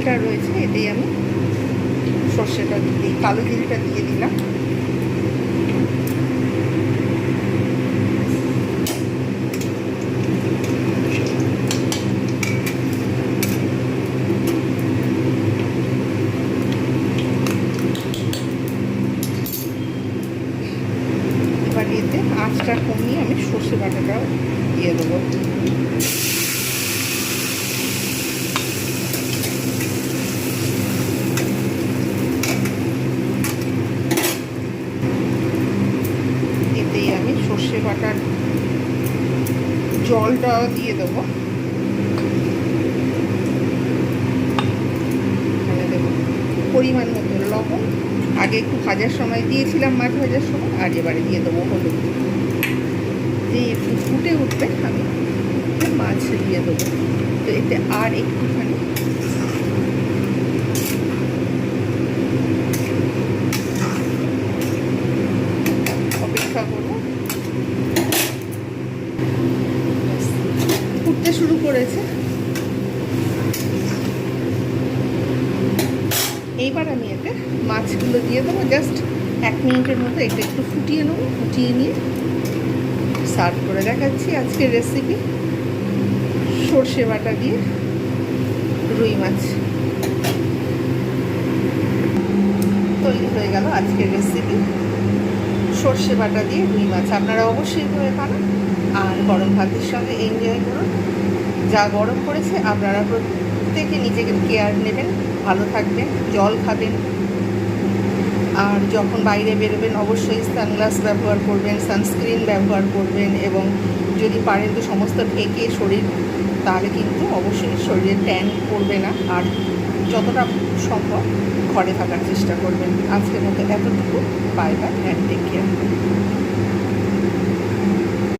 জিরেটা রয়েছে, এতেই আমি সর্ষেটা দিয়ে কালো জিরেটা দিয়ে দিলাম। এবার এতে আঁচটা কমিয়ে আমি সর্ষে বাটাটাও দিয়ে দেবো। এতেই আমি সর্ষে বাটার জলটাও দিয়ে দেবো। এখানে দেবো পরিমাণ মতো লবণ, আগে একটু ভাজার সময় দিয়েছিলাম, মাছ ভাজার সময়, আর এবারে দিয়ে দেবো হলুদ। দিয়ে একটু ফুটে উঠবে আমি মাছ দিয়ে দেবো। তো এতে আর একটুখানি অপেক্ষা করবো। ফুটতে শুরু করেছে। এইবার আমি এতে মাছগুলো দিয়ে দেবো। জাস্ট 1 মিনিটের মতো এটা একটু ফুটিয়ে নেবো। ফুটিয়ে নিয়ে সার্ভ করে দেখাচ্ছি আজকের রেসিপি সর্ষে বাটা দিয়ে রুই মাছ। তৈরি হয়ে গেল আজকের রেসিপি সর্ষে বাটা দিয়ে রুই মাছ। আপনারা অবশ্যই করে খান আর গরম ভাতের সঙ্গে এনজয় করুন। যা গরম পড়েছে আপনারা প্রত্যেকে নিজেকে কেয়ার নেবেন, ভালো থাকবেন, জল খাবেন, আর যখন বাইরে বেরোবেন অবশ্যই সানগ্লাস ব্যবহার করবেন, সানস্ক্রিন ব্যবহার করবেন, এবং যদি পারেন তো সমস্ত ঢেকে শরীর, তাহলে কিন্তু অবশ্যই শরীরে ট্যান পড়বে না। আর যতটা সম্ভব ঘরে থাকার চেষ্টা করবেন। আজকের মতো এতটুকু। Bye bye and take care.